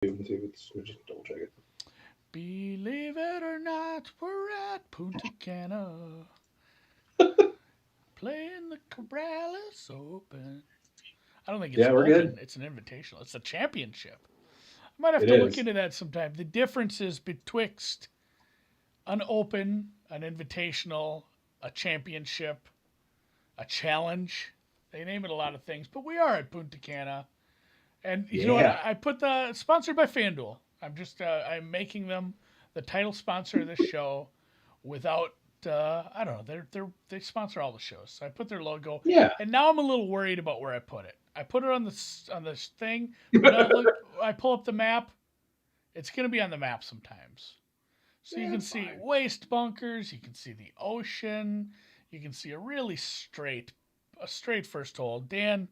Let's see if it's, let me just double check it. Believe it or not, we're at Punta Cana playing the Corrales Open. I don't think it's Yeah, we're good. open. It's an invitational. It's a championship. I might have It to look is. into that sometime. The differences betwixt an open, an invitational, a championship, a challenge. They name it a lot of things, but we are at Punta Cana. And you know what? Yeah. I put the sponsored by FanDuel. I'm making them the title sponsor of this show without I don't know. They sponsor all the shows. So I put their logo, Yeah. and now I'm a little worried about where I put it. I put it on this thing, but now look, I pull up the map. It's gonna be on the map sometimes. So you Yeah, can it's see fine. waste bunkers. You can see the ocean. You can see a straight first hole. Dan,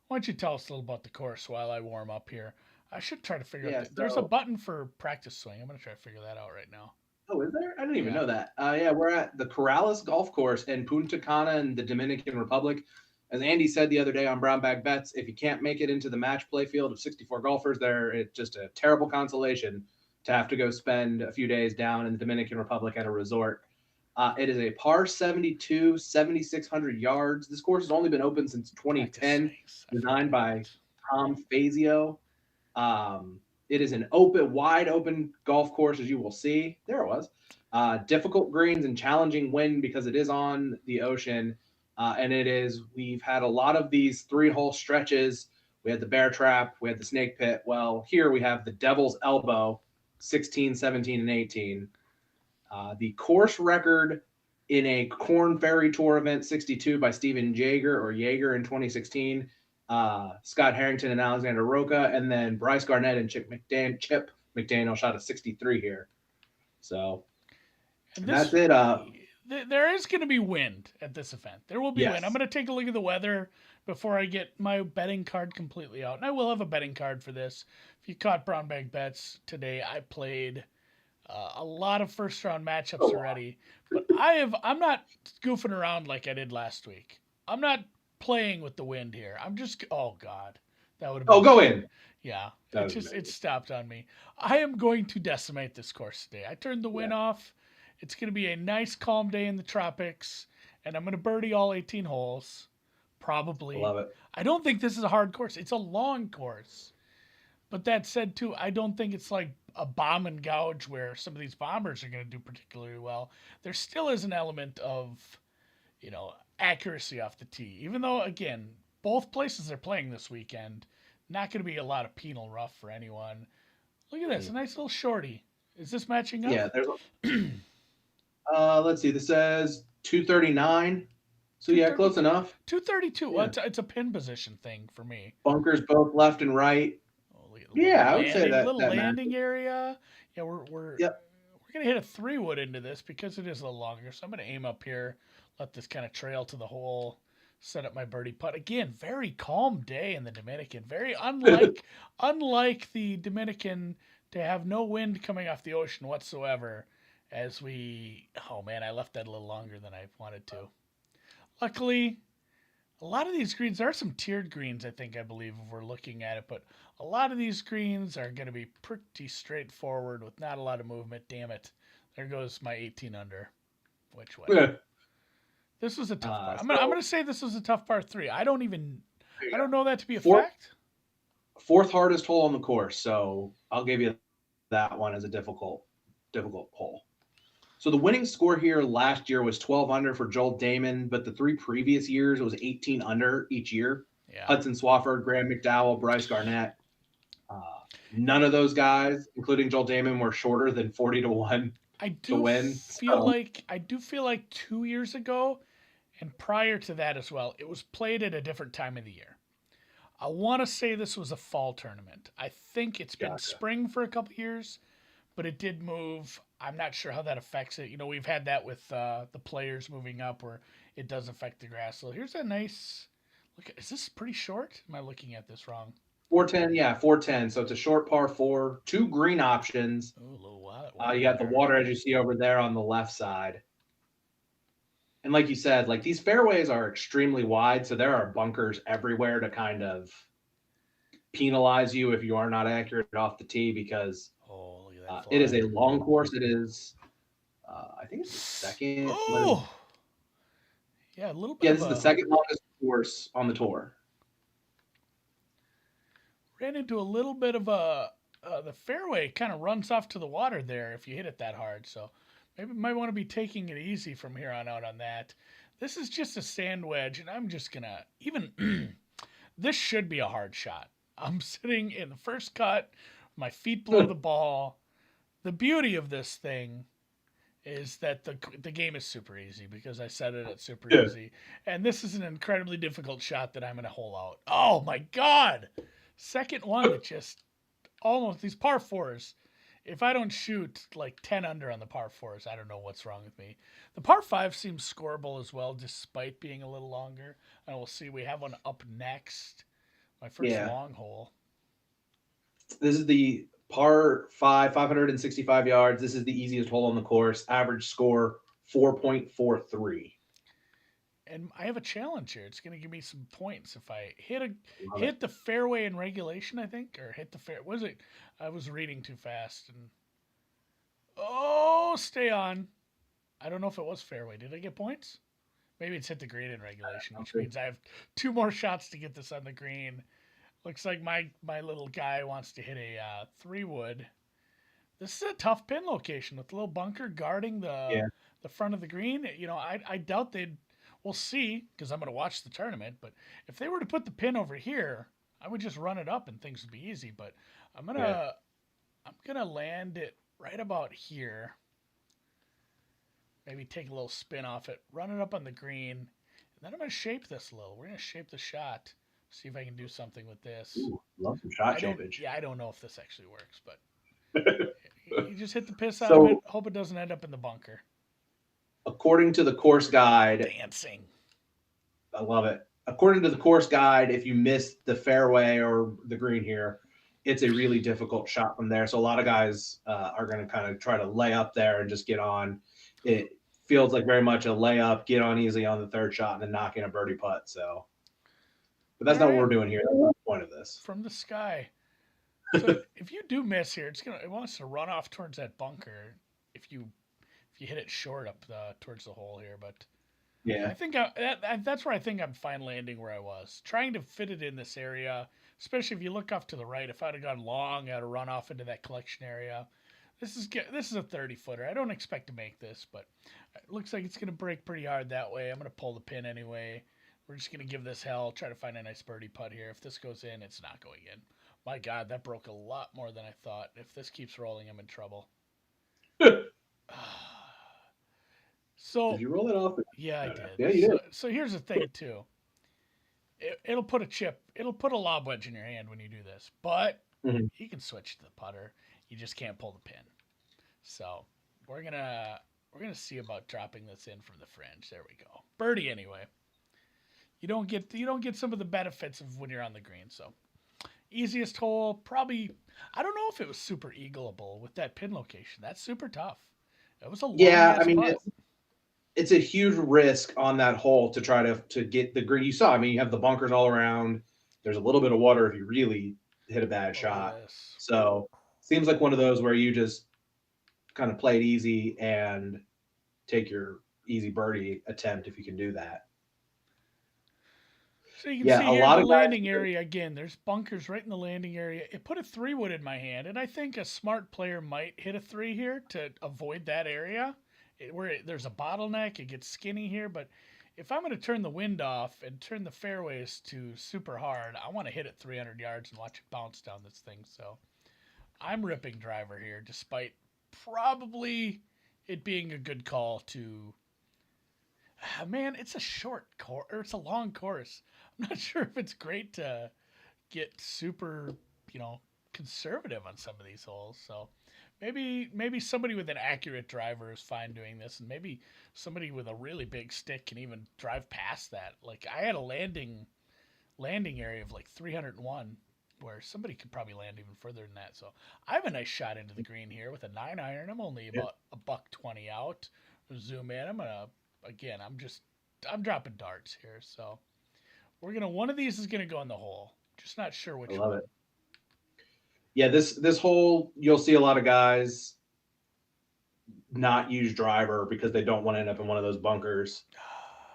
why don't you tell us a little about the course while I warm up here? I should try to figure out. Yeah. There's a So, button for practice swing. I'm gonna try to figure that out right now. oh, is there? I didn't even Yeah. know that. Yeah, we're at the Corrales Golf Course in Punta Cana in the Dominican Republic. As Andy said the other day on Brown Bag Bets, if you can't make it into the match play field of 64 golfers, there it's just a terrible consolation to have to go spend a few days down in the Dominican Republic at a resort. It is a par 72, 7,600 yards. This course has only been open since Practice 2010, swings. I forgot designed about by it. Tom Fazio. It is an open, wide open golf course, as you will see. There it was. Difficult greens and challenging wind because it is on the ocean. And we've had a lot of these 3 hole stretches. We had the bear trap, we had the snake pit. Well, here we have the devil's elbow, 16, 17, and 18. The course record in a Corn Ferry Tour event 62 by Steven Jaeger in 2016. Scott Harrington and Alexander Roca, and then Bryce Garnett and Chip McDaniel shot a 63 here. So And that's this, it. there is going to be wind at this event. There will be wind. I'm Yes. going to take a look at the weather before I get my betting card completely out. And I will have a betting card for this. If you caught Brown Bag Bets today, I played a lot of first round matchups Oh, already. But I'm not goofing around like I did last week. I'm not playing with the wind here. I'm just oh god, that would have oh, been go in. yeah. That It was stopped on me. I am going to decimate this course today. I turned the yeah. wind off. It's going to be a nice calm day in the tropics, and I'm going to birdie all 18 holes. I Probably. love it. I don't think this is a hard course. It's a long course. But that said, too, I don't think it's like a bomb and gouge where some of these bombers are going to do particularly well. There still is an element of, accuracy off the tee. Even though, again, both places they're playing this weekend, not going to be a lot of penal rough for anyone. Look at this, a nice little shorty. Is this matching up? Yeah, there's let's see. This says 239. So yeah, close 232. enough. 232. Well, Yeah. it's a pin position thing for me. Bunkers both left and right. Oh, look at the Yeah, I would say little that matches. landing area. Yeah, Yep. we're gonna hit a 3 wood into this because it is a little longer. So I'm gonna aim up here, let this kind of trail to the hole, set up my birdie putt. Again, very calm day in the Dominican. Very unlike the Dominican to have no wind coming off the ocean whatsoever. As we, oh man, I left that a little longer than I wanted to. Luckily, a lot of these greens, there are some tiered greens, I believe, if we're looking at it, but a lot of these greens are going to be pretty straightforward with not a lot of movement. Damn it. There goes my 18 under. Which way? Yeah. This was a tough part. I'm So gonna say this was a tough par three. there you I go. don't know that to be a Fourth fact. fourth hardest hole on the course. So I'll give you that one as a difficult hole. So the winning score here last year was 12 under for Joel Damon, but the 3 previous years it was 18 under each year. Yeah. Hudson Swafford, Graham McDowell, Bryce Garnett. None of those guys, including Joel Damon, were shorter than 40 to 1 to win. So I do feel like 2 years ago and prior to that as well, it was played at a different time of the year. I want to say this was a fall tournament. I think it's been gotcha. spring for a couple years, but it did move. I'm not sure how that affects it. We've had that with the players moving up where it does affect the grass. So here's a nice look. Is this pretty short? Am I looking at this wrong? 410, yeah, 410. So it's a short par four, 2 green options. Oh, a little You got the wider. water as you see over there on the left side. And like you said, like these fairways are extremely wide, so there are bunkers everywhere to kind of penalize you if you are not accurate off the tee because Oh, look at that it is fly. a long course. It is, I think it's the second. Oh, yeah, a little bit Yeah, of this is the a second longest course on the tour. ran into a little bit of a the fairway kind of runs off to the water there if you hit it that hard. So maybe might want to be taking it easy from here on out on that. This is just a sand wedge, and I'm just gonna even. This should be a hard shot. I'm sitting in the first cut, my feet below the ball. The beauty of this thing is that the game is super easy because I set it at super Yeah. easy, and this is an incredibly difficult shot that I'm gonna hole out. Oh my god! Second one that just almost these par fours. If I don't shoot like 10 under on the par fours, I don't know what's wrong with me. The par five seems scoreable as well, despite being a little longer. And we'll see. We have one up next. My first Yeah. long hole. This is the par five, 565 yards. This is the easiest hole on the course. Average score 4.43. And I have a challenge here. It's going to give me some points if I Love hit the fairway in regulation, I think, or hit the fair. Was it? I was reading too fast and stay on. I don't know if it was fairway. Did I get points? Maybe it's hit the green in regulation, which means I have 2 more shots to get this on the green. Looks like my little guy wants to hit a 3-wood. This is a tough pin location with a little bunker guarding Yeah. the front of the green. You know, I doubt they'd. We'll see because I'm going to watch the tournament. But if they were to put the pin over here, I would just run it up and things would be easy. But I'm gonna land it right about here. Maybe take a little spin off it, run it up on the green, and then I'm gonna shape this a little. We're gonna shape the shot. See if I can do something with this. Ooh, love some shot shapage. I don't know if this actually works, but you just hit the piss out So, of it. Hope it doesn't end up in the bunker. according to the course guide, Dancing. I love it. According to the course guide, if you miss the fairway or the green here, it's a really difficult shot from there. So a lot of guys are going to kind of try to lay up there and just get on. It feels like very much a layup, get on easily on the third shot, and then knock in a birdie putt. So, but that's not what we're doing here. That's not the point of this. From the sky. So if you do miss here, it wants to run off towards that bunker. If you hit it short up towards the hole here, but Yeah. I think that's where I think I'm fine landing where I was. Trying to fit it in this area, especially if you look off to the right. If I'd have gone long, I'd have run off into that collection area. This is a 30-footer. I don't expect to make this, but it looks like it's going to break pretty hard that way. I'm going to pull the pin anyway. We're just going to give this hell, try to find a nice birdie putt here. If this goes in, it's not going in. My God, that broke a lot more than I thought. If this keeps rolling, I'm in trouble. So Did you roll it off? yeah, I did. Yeah, you did. So here's the thing too. It'll put a chip. It'll put a lob wedge in your hand when you do this, but you can switch to the putter. You just can't pull the pin. So we're gonna see about dropping this in from the fringe. There we go. Birdie anyway. You don't get some of the benefits of when you're on the green. So easiest hole probably. I don't know if it was super eagleable with that pin location. That's super tough. It was a long Yeah, I mean, putt. it's a huge risk on that hole to try to get the green. You saw, I mean, you have the bunkers all around. There's a little bit of water if you really hit a bad shot. Yes. So seems like one of those where you just kind of play it easy and take your easy birdie attempt if you can do that. So you can see here the landing area again. There's bunkers right in the landing area. It put a 3-wood in my hand, and I think a smart player might hit a 3 here to avoid that area where there's a bottleneck. It gets skinny here, but if I'm going to turn the wind off and turn the fairways to super hard, I want to hit it 300 yards and watch it bounce down this thing. So I'm ripping driver here, despite probably it being a good call to. Man, it's a short course, or it's a long course. I'm not sure if it's great to get super, conservative on some of these holes. So maybe somebody with an accurate driver is fine doing this, and maybe somebody with a really big stick can even drive past that. Like I had a landing area of like 301, where somebody could probably land even further than that. So I have a nice shot into the green here with a 9-iron. I'm only about a $120 out. Zoom in. I'm dropping darts here. So one of these is gonna go in the hole. Just not sure which one. I love it. Yeah, this hole you'll see a lot of guys not use driver because they don't want to end up in one of those bunkers.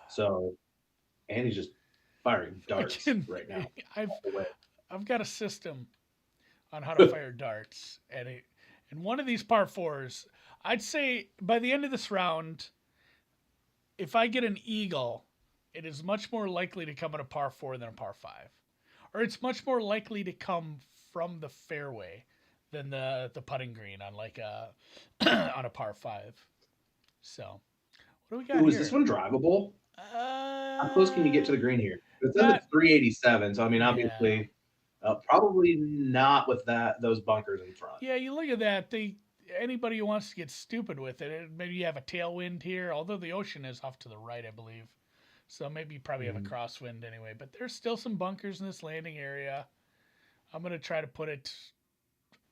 So, and he's just firing darts Again, right now. I've All the way. I've got a system on how to fire darts, and in one of these par fours, I'd say by the end of this round, if I get an eagle, it is much more likely to come in a par four than a par five, or it's much more likely to come from the fairway than the putting green on like a on a par five. So what do we got Ooh, is this here? one drivable? How close can you get to Uh, the green here? It says not it's 387, so I mean, yeah. obviously, probably not with those bunkers in front. Yeah, you look at that. Anybody who wants to get stupid with it, maybe you have a tailwind here. Although the ocean is off to the right, I believe, so maybe you probably have a Mhm. crosswind anyway. But there's still some bunkers in this landing area. I'm gonna try to put it.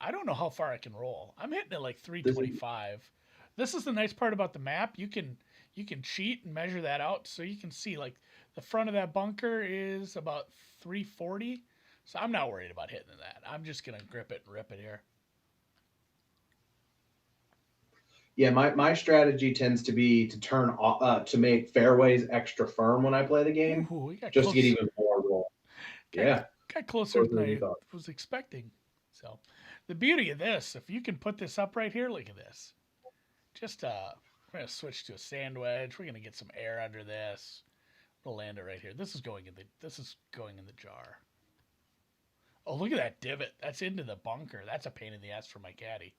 I don't know how far I can roll. I'm hitting it like This is 325. This is the nice part about the map. You can cheat and measure that out, so you can see like the front of that bunker is about 340. So I'm not worried about hitting that. I'm just gonna grip it and rip it here. yeah. My strategy tends to be to to make fairways extra firm when I play the Ooh, game, we got just to get close. even more roll. got Yeah, got closer closer than than you I thought. was expecting. So, the beauty of this, if you can put this up right here, look at this. Just we're gonna switch to a sand wedge. We're gonna get some air under this. We'll land it right here. This is going in the jar. Oh, look at that divot. That's into the bunker. That's a pain in the ass for my caddy.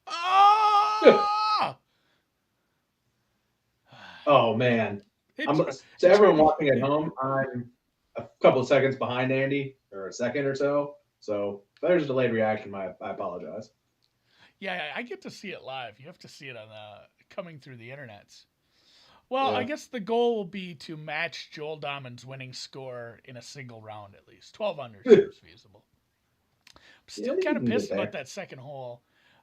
Ah! Oh man, It I'm to it tried everyone to. watching at home. I'm a couple of seconds behind Andy, or a second or so. So if there's a delayed reaction, I apologize. Yeah, I get to see it live. You have to see it on coming through the internets. Well, I Yeah, guess the goal will be to match Joel Dahmen's winning score in a single round at least. 12 under yeah, seems feasible. I'm I still think kind you of can get pissed about there. that second hole.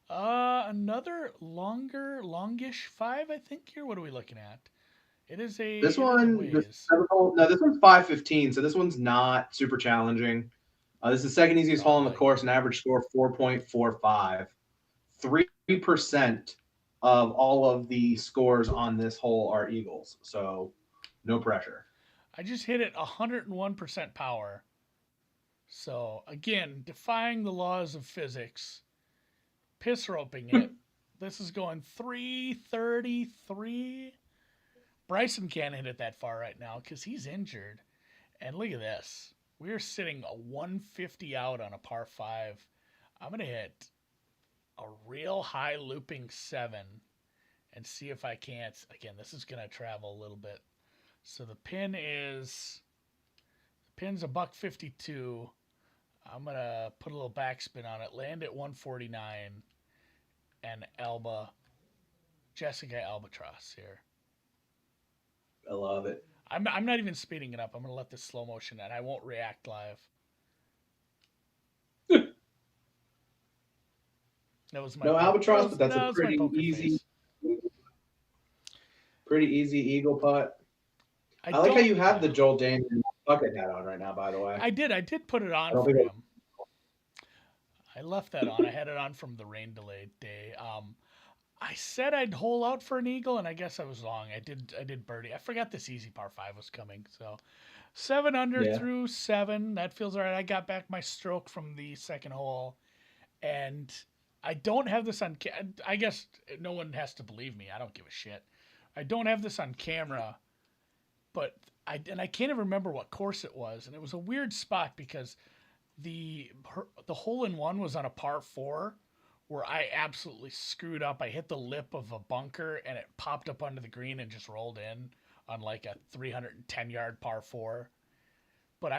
Another longish five, I think. Here, what are we looking at? This It is a one, this ways. seventh hole, no, this one's 515, so this one's not super challenging. This is the second easiest Oh, hole on the really? course, an average score of 4.45. 3% of all of the scores on this hole are Eagles, so no pressure. I just hit it 101% power. So again, defying the laws of physics, piss roping it. This is going 333. Bryson can't hit it that far right now because he's injured. And look at this. We're sitting a 150 out on a par five. I'm going to hit a real high looping seven and see if I can't. Again, this is going to travel a little bit. So the pin's a buck 52. I'm going to put a little backspin on it, land at 149, and Jessica Albatross here. I love it. I'm not even speeding it up. I'm going to let this slow motion and I won't react live. That was my No albatross, but that's a that was my poker face. pretty easy eagle putt. I I like how don't. you have Yeah, the Joel Damon bucket hat on right now. By the way, I did put it I on don't for think. him. I left that on. I had it on from the rain delayed day. I said I'd hole out for an eagle, and I guess I was wrong. I did birdie. I forgot this easy par five was coming. So 7 under Yeah. through seven. That feels all right. I got back my stroke from the second hole, and I don't have this on. I guess no one has to believe me. I don't give a shit. I don't have this on camera, but I can't even remember what course it was, and it was a weird spot because the hole in one was on a par four where I absolutely screwed up. I hit the lip of a bunker and it popped up onto the green and just rolled in on like a 310-yard par four. But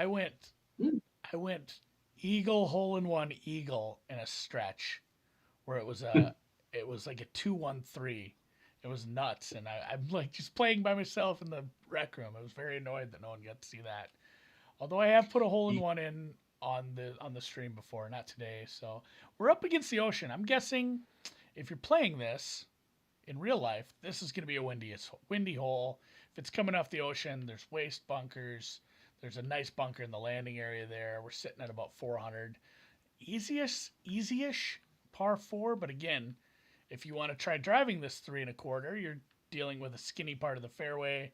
Hmm. I went eagle hole in one eagle in a stretch where it was like a 2-1-3. It was nuts, and I'm like just playing by myself in the rec room. I was very annoyed that no one got to see that. Although I have put a hole in one in on the stream before, not today. So we're up against the ocean. I'm guessing if you're playing this in real life, this is going to be a windy hole. If it's coming off the ocean, there's waste bunkers. There's a nice bunker in the landing area there. We're sitting at about 400. easy-ish par 4, but again, if you want to try driving this 3.25, you're dealing with a skinny part of the fairway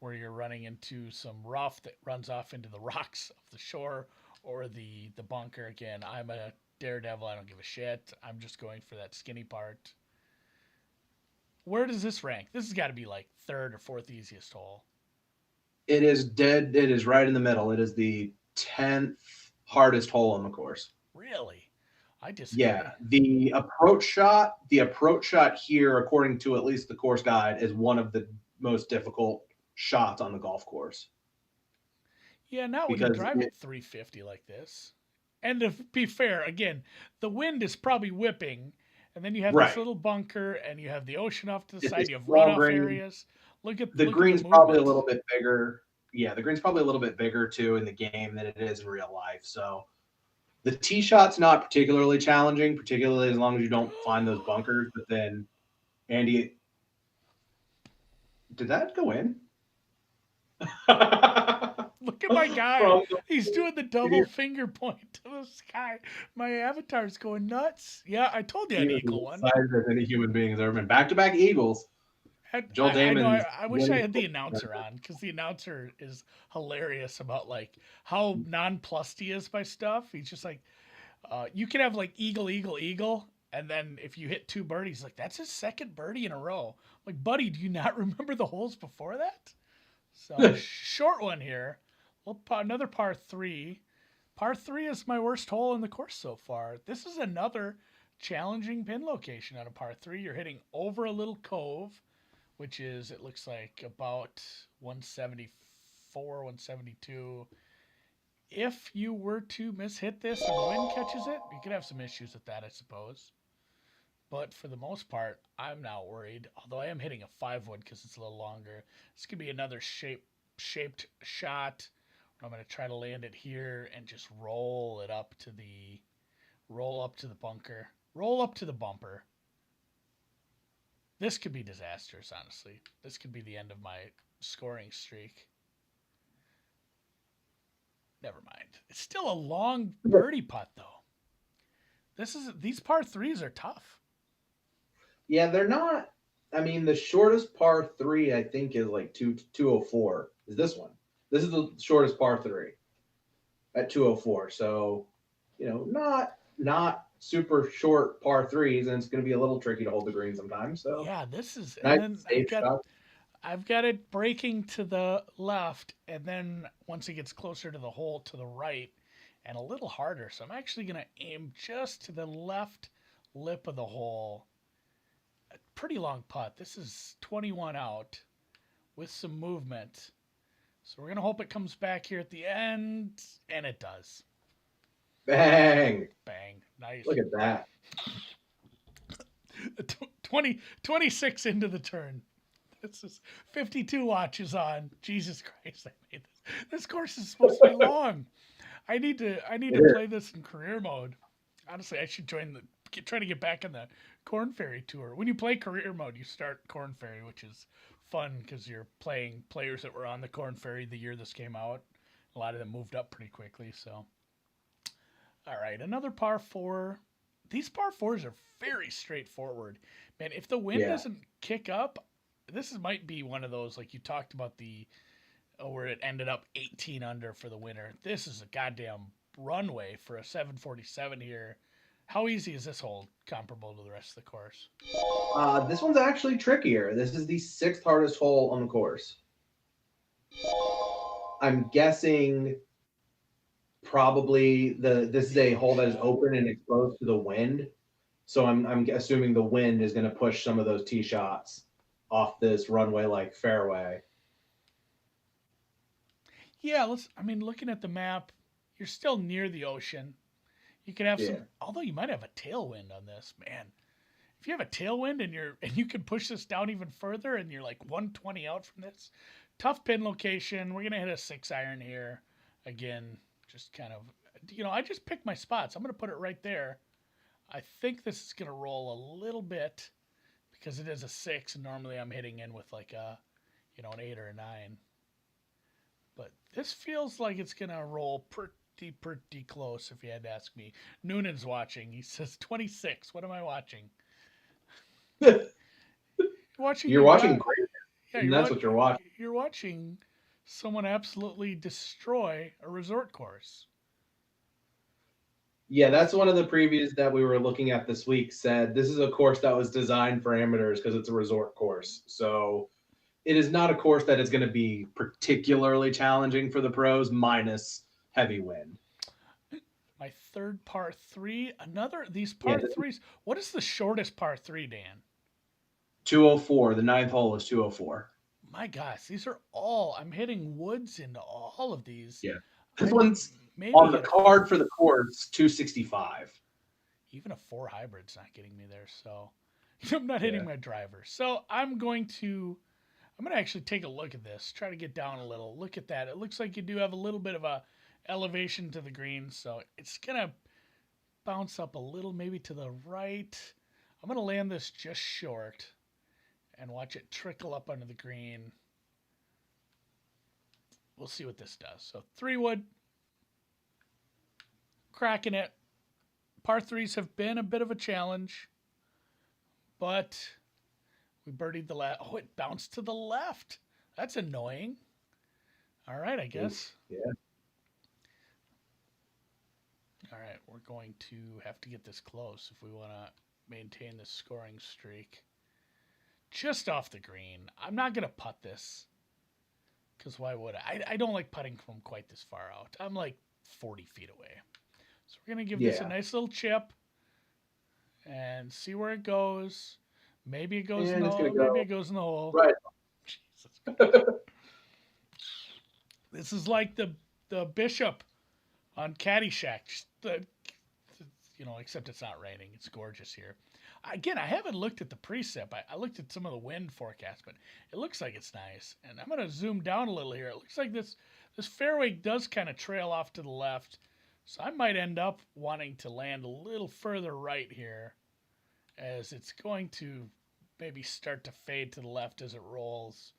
where you're running into some rough that runs off into the rocks of the shore or the bunker. Again, I'm a daredevil. I don't give a shit. I'm just going for that skinny part. Where does this rank? This has got to be like third or fourth easiest hole. It is dead. It is right in the middle. It is the 10th hardest hole on the course. Really? I disagree. Yeah, the approach shot here, according to at least the course guide, is one of the most difficult shots on the golf course. Yeah, not when you drive at 350 like this. And to be fair, again, the wind is probably whipping, and then you have this little bunker, and you have the ocean off to the side. You have runoff areas. Look at the green's probably a little bit bigger. Yeah, the green's probably a little bit bigger too in the game than it is in real life. So the tee shot's not particularly challenging, particularly as long as you don't find those bunkers. But then, Andy, did that go in? Look at my guy. He's doing the double finger point to the sky. My avatar's going nuts. Yeah, I told you I'd eagle one. As any human being has ever been. Back-to-back eagles. Joel Damon. I wish I had the announcer on, because the announcer is hilarious about like how nonplussed he is by stuff. He's just like, you can have like eagle, and then if you hit 2 birdies, like that's his second birdie in a row. I'm like, buddy, do you not remember the holes before that? So short one here. Another par 3. Par 3 is my worst hole in the course so far. This is another challenging pin location on a par 3. You're hitting over a little cove, which is, it looks like, about 174, 172. If you were to mishit this and the wind catches it, you could have some issues with that, I suppose. But for the most part, I'm not worried. Although I am hitting a 5-wood because it's a little longer. This could be another shaped shot. I'm going to try to land it here and just roll up to the bunker. Roll up to the bumper. This could be disastrous, honestly. This could be the end of my scoring streak. Never mind. It's still a long birdie putt, though. These par 3s are tough. Yeah, they're not. I mean, the shortest par 3, I think, is like 204. Is this one? This is the shortest par 3 at 204. So, not super short par 3s, and it's going to be a little tricky to hold the green sometimes. So yeah, this is. Nice, and then I've got it breaking to the left, and then once it gets closer to the hole, to the right, and a little harder. So I'm actually going to aim just to the left lip of the hole. A pretty long putt. This is 21 out with some movement. So we're going to hope it comes back here at the end, and it does. Bang. Nice. Look at that. 26 into the turn. This is 52 watches on. Jesus Christ, I made this. This course is supposed to be long. I need to play this in career mode. Honestly, I should try to get back in the Corn Ferry Tour. When you play career mode, you start Corn Ferry, which is fun because you're playing players that were on the Corn Ferry the year this came out. A lot of them moved up pretty quickly. So, all right, another par 4. These par 4s are very straightforward. Man, if the wind doesn't kick up, this might be one of those, like you talked about, where it ended up 18 under for the winner. This is a goddamn runway for a 747 here. How easy is this hole comparable to the rest of the course? This one's actually trickier. This is the 6th hardest hole on the course. I'm guessing probably this is a hole that is open and exposed to the wind. So I'm assuming the wind is going to push some of those tee shots off this runway-like fairway. Yeah, looking at the map, you're still near the ocean. You could have some, although you might have a tailwind on this, man. If you have a tailwind and you can push this down even further and you're like 120 out from this, tough pin location. We're going to hit a 6-iron here. Again, just kind of, I just picked my spots. I'm going to put it right there. I think this is going to roll a little bit because it is a 6, and normally I'm hitting in with like an 8 or a 9. But this feels like it's going to roll pretty close if you had to ask me. Noonan's watching. He says 26. What am I watching? You're watching great, Yeah, and that's what you're watching. You're watching someone absolutely destroy a resort course. Yeah, that's one of the previews that we were looking at this week said this is a course that was designed for amateurs because it's a resort course. So it is not a course that is going to be particularly challenging for the pros minus heavy wind. My third par 3, these par 3s. What is the shortest par 3, Dan? 204. The ninth hole is 204. My gosh, these are all, I'm hitting woods into all of these. Yeah. This one's on the card for the course, 265. Even a 4 hybrid's not getting me there, so I'm not hitting my driver. So I'm going to actually take a look at this, try to get down a little. Look at that. It looks like you do have a little bit of a elevation to the green, so it's going to bounce up a little, maybe to the right. I'm going to land this just short and watch it trickle up under the green. We'll see what this does. So 3 wood, cracking it. Par 3s have been a bit of a challenge, but we birdied the left. Oh, it bounced to the left. That's annoying. All right, I guess. Yeah. All right, we're going to have to get this close if we want to maintain this scoring streak. Just off the green. I'm not going to putt this because why would I? I don't like putting from quite this far out. I'm like 40 feet away. So we're going to give this a nice little chip and see where it goes. Maybe it goes in the hole. Maybe it goes in the hole. Right. Jesus. This is like the bishop on Caddyshack. Except it's not raining. It's gorgeous here. Again, I haven't looked at the precip. I looked at some of the wind forecast, but it looks like it's nice. And I'm going to zoom down a little here. It looks like this fairway does kind of trail off to the left. So I might end up wanting to land a little further right here as it's going to maybe start to fade to the left as it rolls.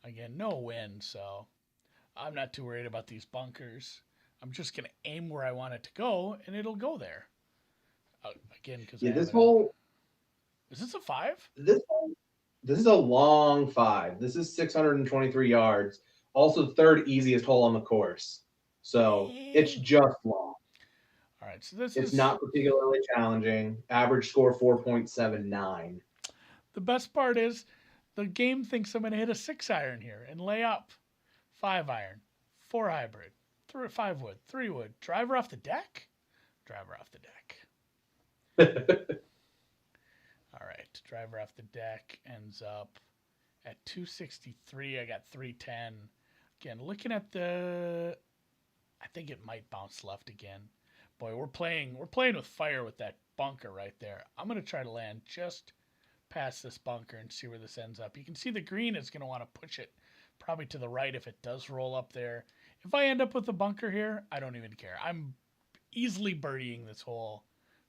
Again, no wind, so I'm not too worried about these bunkers. I'm just going to aim where I want it to go, and it'll go there. Again, because this hole... Is this a 5? This is a long 5. This is 623 yards. Also the third easiest hole on the course. So it's just long. All right, so it's not particularly challenging. Average score 4.79. The best part is the game thinks I'm going to hit a 6-iron here and lay up. 5-iron, 4 hybrid, 5 wood, 3 wood. Driver off the deck? Driver off the deck. All right, driver off the deck ends up at 263. I got 310. Again, looking at I think it might bounce left again. Boy, we're playing with fire with that bunker right there. I'm going to try to land just past this bunker and see where this ends up. You can see the green is going to want to push it probably to the right if it does roll up there. If I end up with a bunker here, I don't even care. I'm easily birdieing this hole,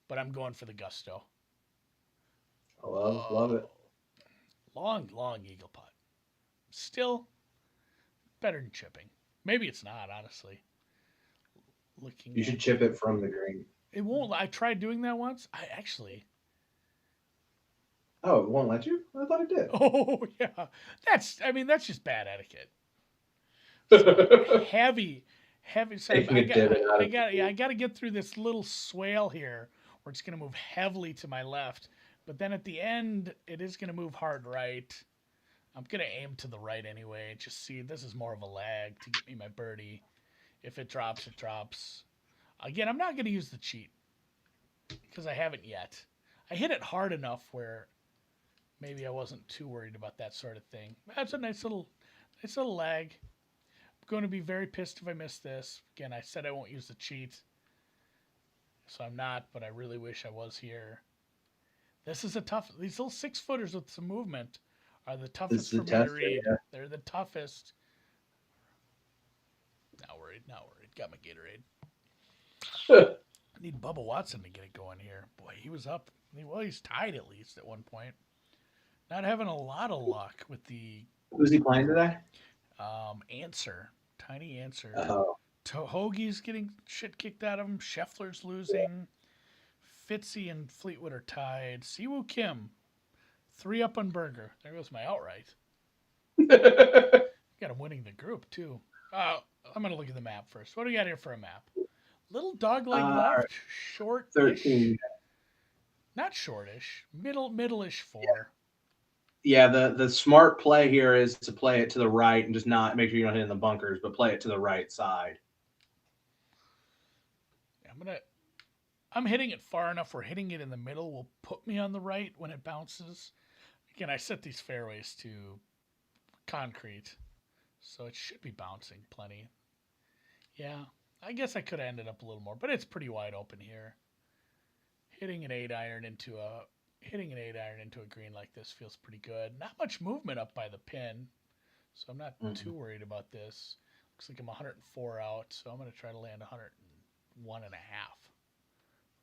but I'm going for the gusto. I love it. Long eagle putt. Still better than chipping. Maybe it's not, honestly. You should chip it from the green. It won't. I tried doing that once. Oh, it won't let you? I thought it did. Oh, yeah. That's just bad etiquette. So, heavy. So I got to get through this little swale here where it's going to move heavily to my left. But then at the end, it is going to move hard right. I'm going to aim to the right anyway. Just see, this is more of a lag to get me my birdie. If it drops, it drops. Again, I'm not going to use the cheat because I haven't yet. I hit it hard enough where maybe I wasn't too worried about that sort of thing. That's a nice little lag. I'm going to be very pissed if I miss this. Again, I said I won't use the cheat. So I'm not, but I really wish I was here. This is these little 6-footers with some movement are the toughest for me to read. Yeah. They're the toughest. Not worried. Got my Gatorade. I need Bubba Watson to get it going here. Boy, he was up. Well, he's tied at least at one point. Not having a lot of luck with the... Who's he playing today? Answer. Tiny Answer. Oh. Hoagie's getting shit kicked out of him. Scheffler's losing. Fitzy and Fleetwood are tied. Siwoo Kim, 3 up on Berger. There goes my outright. Got him winning the group, too. I'm going to look at the map first. What do we got here for a map? Little dogleg left, short-ish. 13. Not shortish, middle-ish 4. Yeah, the smart play here is to play it to the right and just not make sure you don't hit in the bunkers, but play it to the right side. I'm hitting it far enough where hitting it in the middle will put me on the right when it bounces. Again, I set these fairways to concrete, so it should be bouncing plenty. Yeah, I guess I could have ended up a little more, but it's pretty wide open here. Hitting an 8-iron into a green like this feels pretty good. Not much movement up by the pin, so I'm not too worried about this. Looks like I'm 104 out, so I'm going to try to land 101 and a half.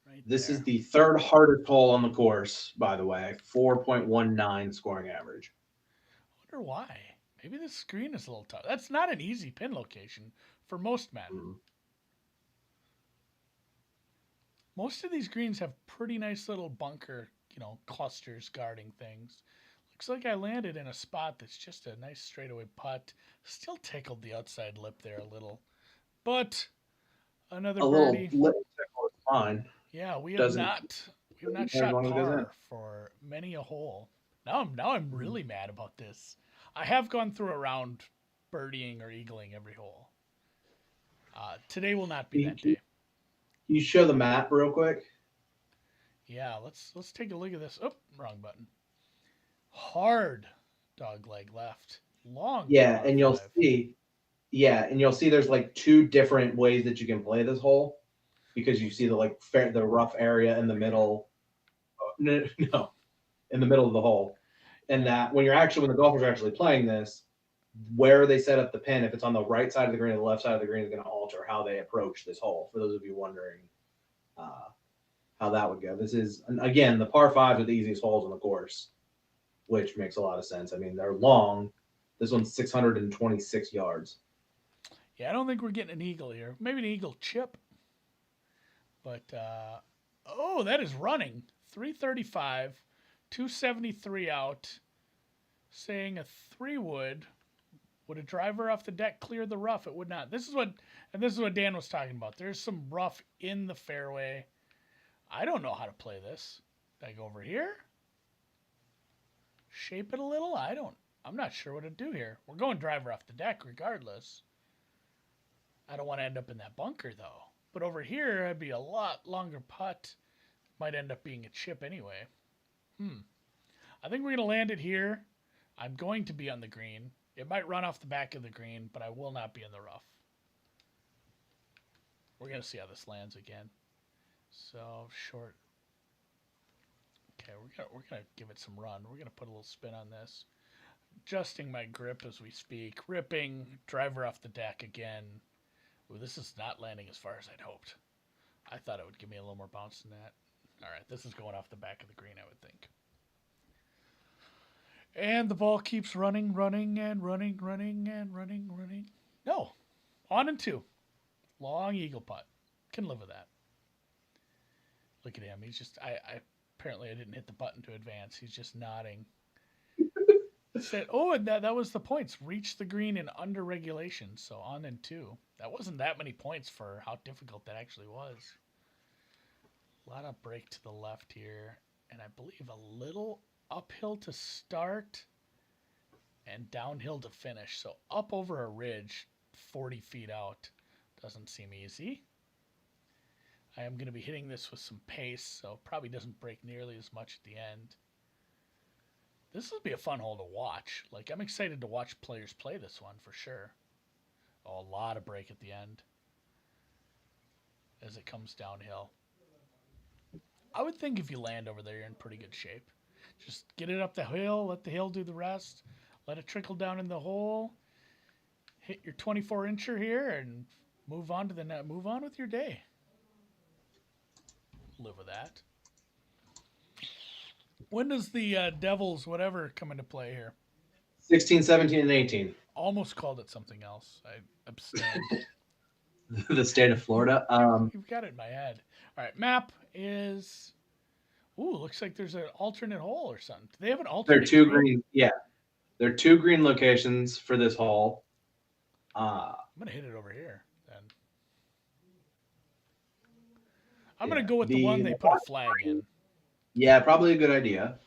Right this there. is the third hardest hole on the course, by the way. 4.19 scoring average. I wonder why. Maybe this screen is a little tough. That's not an easy pin location for most men. Most of these greens have pretty nice little bunker, clusters guarding things. Looks like I landed in a spot that's just a nice straightaway putt. Still tickled the outside lip there a little. But another birdie. Little lip tickle is fine. Yeah, we have not shot par for many a hole. Now I'm really mad about this. I have gone through a round birdieing or eagling every hole. Today will not be that day. You show the map real quick? Yeah, let's take a look at this. Oh, wrong button. Hard dog leg left. Long. Yeah, and you'll see there's like 2 different ways that you can play this hole, because you see the rough area in the middle. No, in the middle of the hole. And that when the golfers are actually playing this, where they set up the pin, if it's on the right side of the green or the left side of the green, is going to alter how they approach this hole. For those of you wondering how that would go, this is, again, the par 5s are the easiest holes on the course, which makes a lot of sense. I mean, they're long. This one's 626 yards. Yeah, I don't think we're getting an eagle here. Maybe an eagle chip. But, that is running. 335, 273 out. Saying a 3 would a driver off the deck clear the rough? It would not. This is what Dan was talking about. There's some rough in the fairway. I don't know how to play this. Did I go over here? Shape it a little? I'm not sure what to do here. We're going driver off the deck regardless. I don't want to end up in that bunker though. But over here, it'd be a lot longer putt. Might end up being a chip anyway. I think we're going to land it here. I'm going to be on the green. It might run off the back of the green, but I will not be in the rough. We're going to see how this lands again. So, short. Okay, we're going to give it some run. We're going to put a little spin on this. Adjusting my grip as we speak. Ripping, driver off the deck again. Ooh, this is not landing as far as I'd hoped. I thought it would give me a little more bounce than that. All right, this is going off the back of the green, I would think. And the ball keeps running. No. On and 2. Long eagle putt. Can live with that. Look at him. He's just, apparently I didn't hit the button to advance. He's just nodding. Said, and that was the points. Reached the green in under regulation. So on and 2. That wasn't that many points for how difficult that actually was. A lot of break to the left here. And I believe a little uphill to start and downhill to finish. So up over a ridge, 40 feet out. Doesn't seem easy. I am going to be hitting this with some pace, so probably doesn't break nearly as much at the end. This will be a fun hole to watch. Like, I'm excited to watch players play this one for sure. Oh, a lot of break at the end as it comes downhill. I would think if you land over there, you're in pretty good shape. Just get it up the hill, let the hill do the rest, let it trickle down in the hole, hit your 24-incher here, and move on to the net. Move on with your day. Live with that. When does the Devils whatever come into play here? 16, 17, and 18. Almost called it something else. I abstained. the state of Florida. You've got it in my head. All right, map is. Ooh, looks like there's an alternate hole or something. Do they have an There are alternate two green? green. Yeah, there are two green locations for this hole. I'm gonna hit it over here. Then I'm gonna Yeah, go with the one the they put a flag in. yeah, probably a good idea.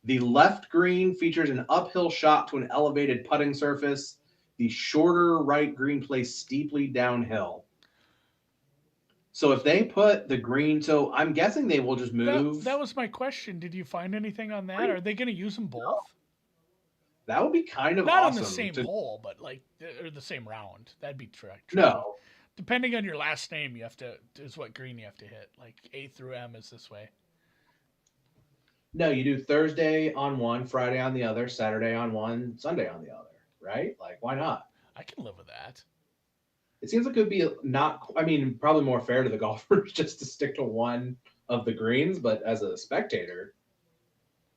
The left green features an uphill shot to an elevated putting surface. The shorter right green plays steeply downhill. So if they put the green, so I'm guessing they will just That move. was my question. Did you find anything on that? Are they gonna use them both? That would be kind of Not on the awesome same to hole, but like or the same round. That'd be tricky. know. Depending on your last name, you have to is what green you have to hit. Like A through M is this way. No, you do Thursday on one, Friday on the other, Saturday on one, Sunday on the other, right? Like, why not? I can live with that. It seems like it would be not, I mean, probably more fair to the golfers just to stick to one of the greens, but as a spectator,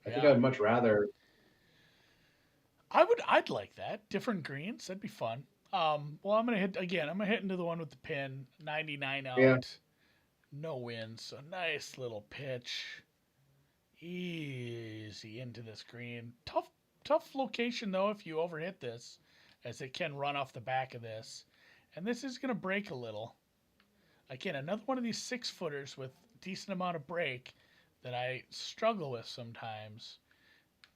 I think I Yeah. would much rather. I'd like that. Different greens. That'd be fun. Well, I'm gonna hit again. I'm gonna hit into the one with the pin. 99 Yeah. out. No win. So nice little pitch. Easy into this green. Tough location though if you overhit this, as it can run off the back of this. And this is gonna break a little. Again, another one of these 6-footers with decent amount of break that I struggle with sometimes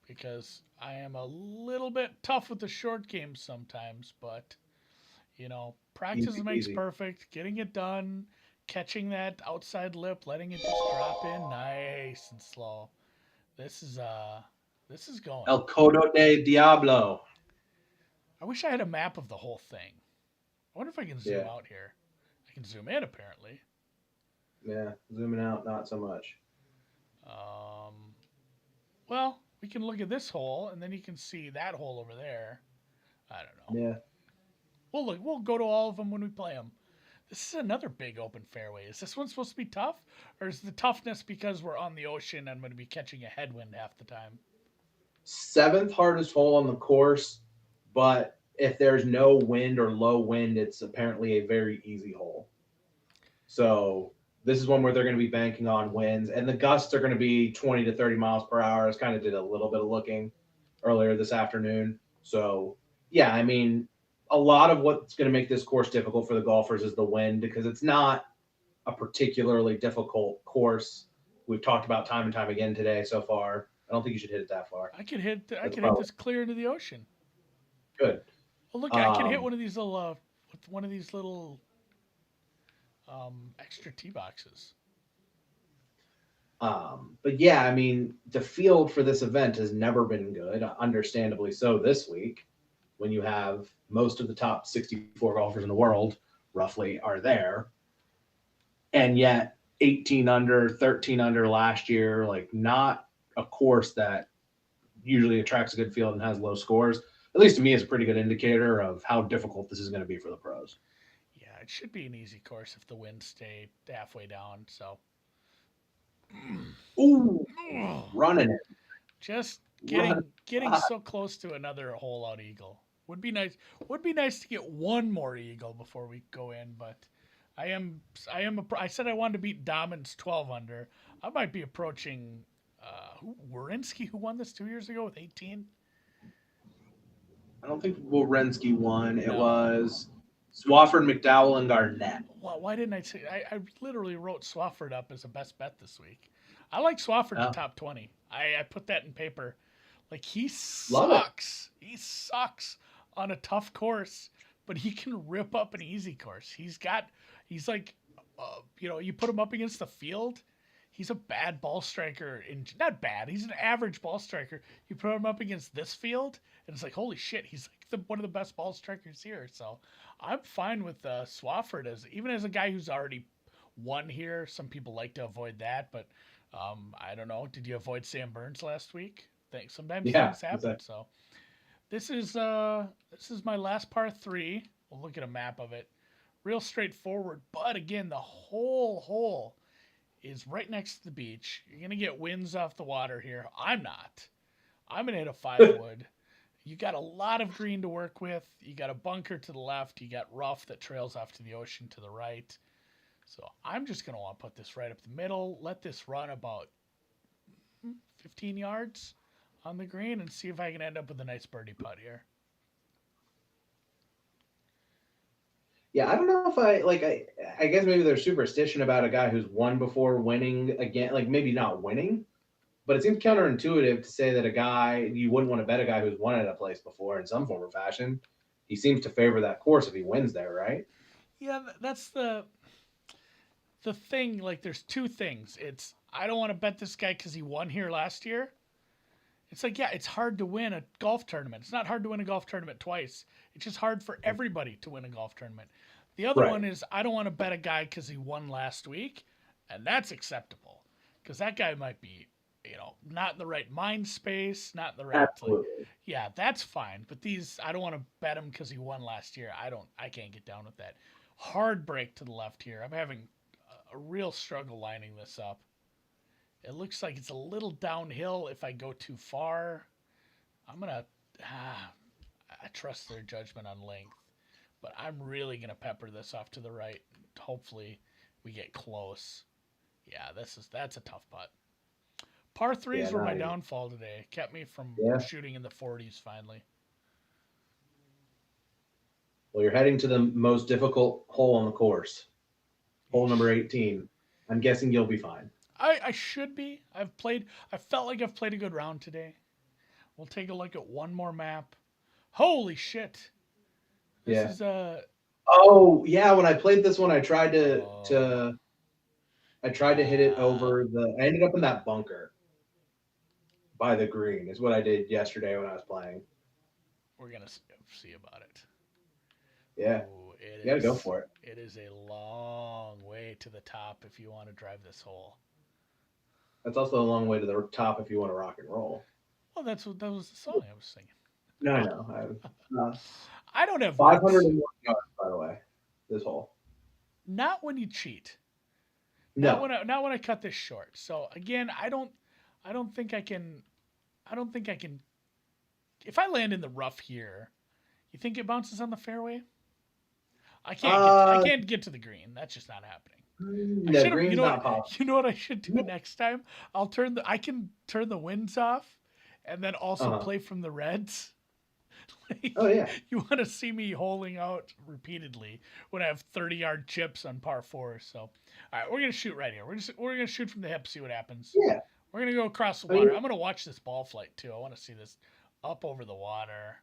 because I am a little bit tough with the short game sometimes, but practice Easy makes peasy. perfect. Getting it done, catching that outside lip, letting it just drop in nice and slow. This is going. El Codo de Diablo. I wish I had a map of the whole thing. I wonder if I can zoom Yeah. out here. I can zoom in apparently. Yeah. Zooming out, not so much. Um, well, we can look at this hole, and then you can see that hole over there. I don't know. Yeah. We'll look. We'll go to all of them when we play them. This is another big open fairway. Is this one supposed to be tough, or is the toughness because we're on the ocean and I'm going to be catching a headwind half the time? Seventh hardest hole on the course, but if there's no wind or low wind, it's apparently a very easy hole. So this is one where they're going to be banking on winds, and the gusts are going to be 20 to 30 miles per hour. I just kind of did a little bit of looking earlier this afternoon. So yeah, I mean, a lot of what's going to make this course difficult for the golfers is the wind because it's not a particularly difficult course. We've talked about time and time again today so far. I don't think you should hit it that far. I can hit. I That's can hit probably this clear into the ocean. good. Oh look, I can hit Um, one of these little with one of these little extra tee boxes. but yeah, I mean, the field for this event has never been good, understandably so this week, when you have most of the top 64 golfers in the world roughly are there. And yet 18 under, 13 under last year, like not a course that usually attracts a good field and has low scores. At least to me, it's a pretty good indicator of how difficult this is going to be for the pros. Yeah, it should be an easy course if the winds stay halfway down. So, Ooh, running it. just Run. getting so close to another hole out eagle would be nice. Would be nice to get one more eagle before we go in, but I said I wanted to beat Domin's 12 under. I might be approaching Warinsky, who won this 2 years ago with 18. I don't think Wolrensky won. It No. was Swafford, McDowell, and Garnett. Well, why didn't I say? I literally wrote Swafford up as a best bet this week. I like Swafford to Oh, top 20. I put that in paper. Like he love it. sucks. He sucks on a tough course, but he can rip up an easy course. He's like, you put him up against the field. He's a bad ball striker. Not bad. He's an average ball striker. You put him up against this field, and it's like, holy shit, he's like one of the best ball strikers here. So I'm fine with Swafford even as a guy who's already won here. Some people like to avoid that, but I don't know. Did you avoid Sam Burns last week? Sometimes Yeah, things happen. So this is my last par three. We'll look at a map of it. Real straightforward, but again, the whole hole is right next to the beach. You're gonna get winds off the water here. I'm not. I'm gonna hit a 5 wood. you got a lot of green to work with. You got a bunker to the left. You got rough that trails off to the ocean to the right. So I'm just going to want to put this right up the middle. Let this run about 15 yards on the green and see if I can end up with a nice birdie putt here. Yeah, I don't know if I guess maybe there's superstition about a guy who's won before winning again, like maybe not winning, but it seems counterintuitive to say that a guy, you wouldn't want to bet a guy who's won at a place before in some form or fashion. He seems to favor that course if he wins there, right? Yeah, that's the thing. Like, there's two things. It's, I don't want to bet this guy because he won here last year. It's like, yeah, it's hard to win a golf tournament. It's not hard to win a golf tournament twice. It's just hard for everybody to win a golf tournament. The other Right. one is, I don't want to bet a guy because he won last week, and that's acceptable because that guy might be, not in the right mind space, not in the right. Absolutely. Yeah, that's fine. But these, I don't want to bet him because he won last year. I can't get down with that. Hard break to the left here. I'm having a real struggle lining this up. It looks like it's a little downhill if I go too far. I'm going to, I trust their judgment on length, but I'm really going to pepper this off to the right. Hopefully we get close. Yeah, that's a tough putt. Par threes were my downfall today. Kept me from shooting in the 40s finally. Well, you're heading to the most difficult hole on the course, hole number 18. I'm guessing you'll be fine. I should be. I felt like I've played a good round today. We'll take a look at one more map. Holy shit. This is Oh, yeah, when I played this one I tried to hit it over I ended up in that bunker by the green is what I did yesterday when I was playing. We're going to see about it. Yeah. Ooh, you got to go for it. It is a long way to the top if you want to drive this hole. That's also a long way to the top if you want to rock and roll. Well, that was the song I was singing. No, I know. I don't have 501 yards, by the way, this hole. Not when you cheat. No. Not when I cut this short. So again, I don't think I can. If I land in the rough here, you think it bounces on the fairway? I can't get to the green. That's just not happening. The green's not possible. You know what I should do next time? I can turn the winds off, and then also play from the reds. Oh yeah. You want to see me holing out repeatedly when I have 30-yard chips on par 4. So, all right, we're gonna shoot right here. We're gonna shoot from the hip, see what happens. Yeah. We're gonna go across the water. I'm gonna watch this ball flight too. I want to see this up over the water.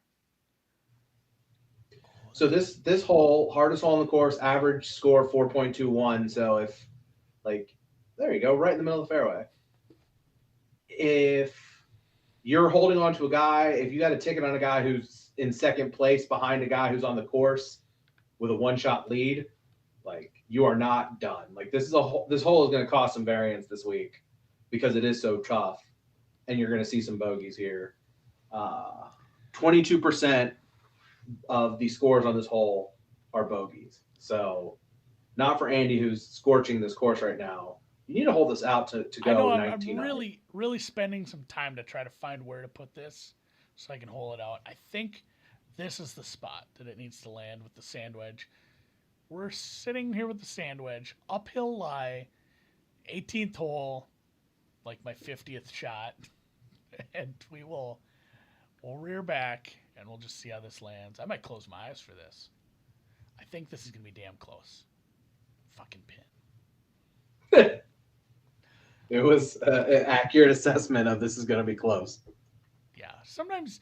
So this hole, hardest hole on the course, average score 4.21. So if there you go, right in the middle of the fairway. If you're holding on to a guy, if you got a ticket on a guy who's in second place behind a guy who's on the course with a one-shot lead, you are not done. This hole is going to cause some variance this week because it is so tough, and you're going to see some bogeys here. 22% of the scores on this hole are bogeys. So not for Andy, who's scorching this course right now. You need to hold this out to go. I know I'm really spending some time to try to find where to put this so I can hole it out. I think this is the spot that it needs to land with the sand wedge. We're sitting here with the sand wedge, uphill lie, 18th hole, like my 50th shot, and we'll rear back and we'll just see how this lands. I might close my eyes for this. I think this is gonna be damn close. Fucking pin. It was an accurate assessment of this is going to be close. Yeah, sometimes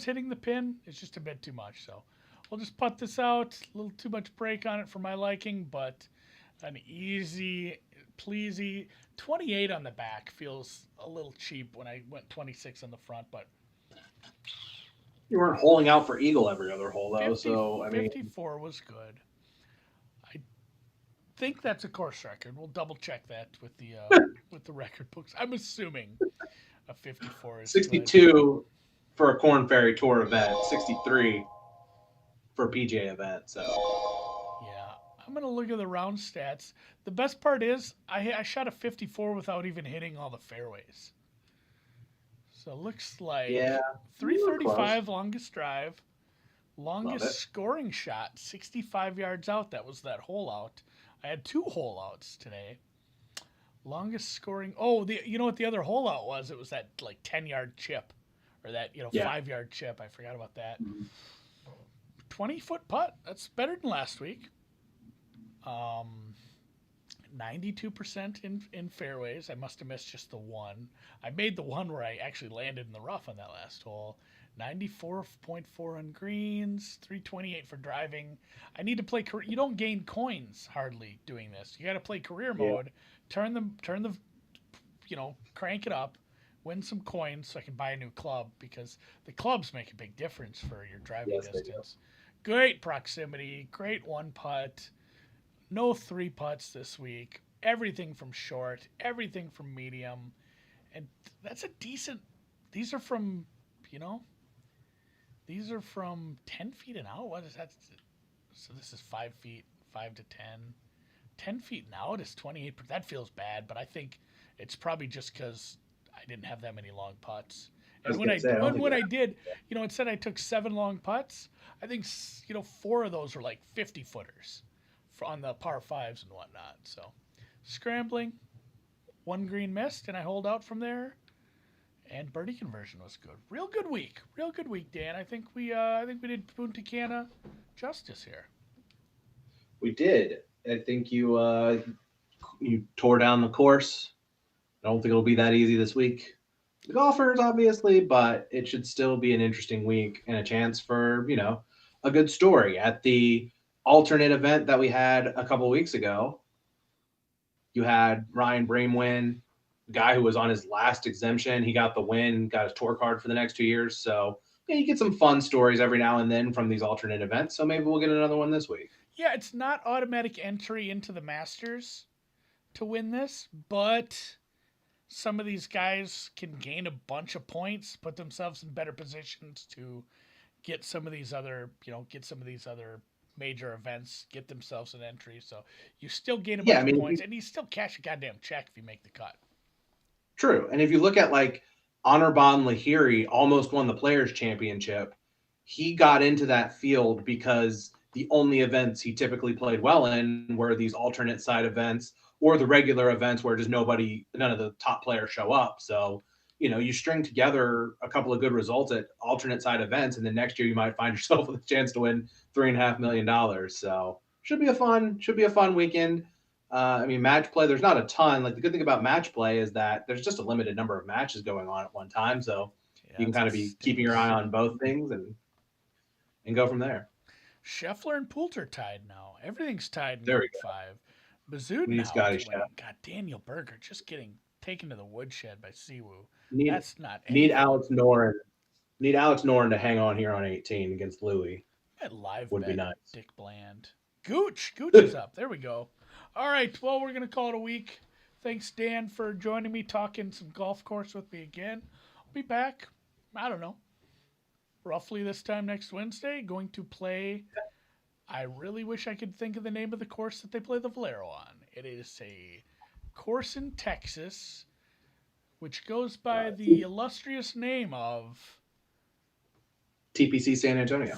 hitting the pin is just a bit too much. So we'll just putt this out. A little too much break on it for my liking, but an easy, pleasy 28 on the back feels a little cheap when I went 26 on the front, but you weren't holding out for eagle every other hole though. 54 was good. I think that's a course record. We'll double check that with the with the record books. I'm assuming a 54 is 62 good. For a Corn Ferry Tour event, 63 for a PGA event. So yeah, I'm gonna look at the round stats. The best part is I shot a 54 without even hitting all the fairways. So it looks like Yeah, you were close. 335 longest drive, Love longest it. scoring shot, 65 yards out. That was that hole out. I had 2 hole outs today. Longest scoring. Oh, you know what the other hole out was? It was that like 10-yard chip, or that Yeah. 5-yard chip. I forgot about that. Mhm. 20-foot putt. That's better than last week. 92% in fairways. I must have missed just the one. I made the one where I actually landed in the rough on that last hole. 94.4 on greens, 328 for driving. I need to play. You don't gain coins hardly doing this. You got to play career Yeah. mode. Turn the, crank it up, win some coins so I can buy a new club, because the clubs make a big difference for your driving Yes, they do. distance. Great proximity, great one putt. No 3 putts this week. Everything from short, everything from medium. And that's a decent. These are from, these are from 10 feet and out. What is that? So this is 5 feet, 5 to 10. 10 feet and out is 28. That feels bad, but I think it's probably just because I didn't have that many long putts. And when I did, it said I took 7 long putts. I think 4 of those were like 50 footers on the par 5s and whatnot. So scrambling, 1 green missed, and I hold out from there. And birdie conversion was good. Real good week, Dan. I think we did Puntacana justice here. We did. I think you tore down the course. I don't think it'll be that easy this week. The golfers, obviously, but it should still be an interesting week and a chance for, a good story. At the alternate event that we had a couple of weeks ago, you had Ryan Bream win, the guy who was on his last exemption. He got the win, got his tour card for the next 2 years. So you get some fun stories every now and then from these alternate events. So maybe we'll get another one this week. Yeah, it's not automatic entry into the Masters to win this, but some of these guys can gain a bunch of points, put themselves in better positions to get some of these other major events, get themselves an entry. So you still gain a bunch of points, and you still cash a goddamn check if you make the cut. True. And if you look at like Anirban Lahiri almost won the Players Championship, he got into that field because the only events he typically played well in were these alternate side events or the regular events where just none of the top players show up. So, you string together a couple of good results at alternate side events, and then next year you might find yourself with a chance to win $3.5 million. So should be a fun weekend. Match play, there's not a ton. Like, the good thing about match play is that there's just a limited number of matches going on at one time. So you can kind of be keeping your eye on both things and go from there. Scheffler and Poulter tied now. Everything's tied in Group 5. Bazoodan now is winning. God, Daniel Berger just getting taken to the woodshed by Siwoo. That's not anything. Need Alex Noren to hang on here on 18 against Louis. That live would bet, be nice. Dick Bland. Gooch is up. There we go. All right, well, we're going to call it a week. Thanks, Dan, for joining me, talking some golf course with me again. I'll be back, I don't know, roughly this time next Wednesday, going to play. I really wish I could think of the name of the course that they play the Valero on. It is a course in Texas, which goes by the illustrious name of TPC San Antonio.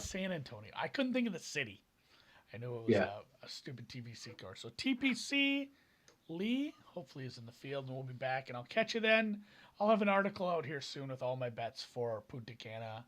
I couldn't think of the city. I knew it was a stupid TPC course. So TPC Lee hopefully is in the field, and we'll be back, and I'll catch you then. I'll have an article out here soon with all my bets for Puntacana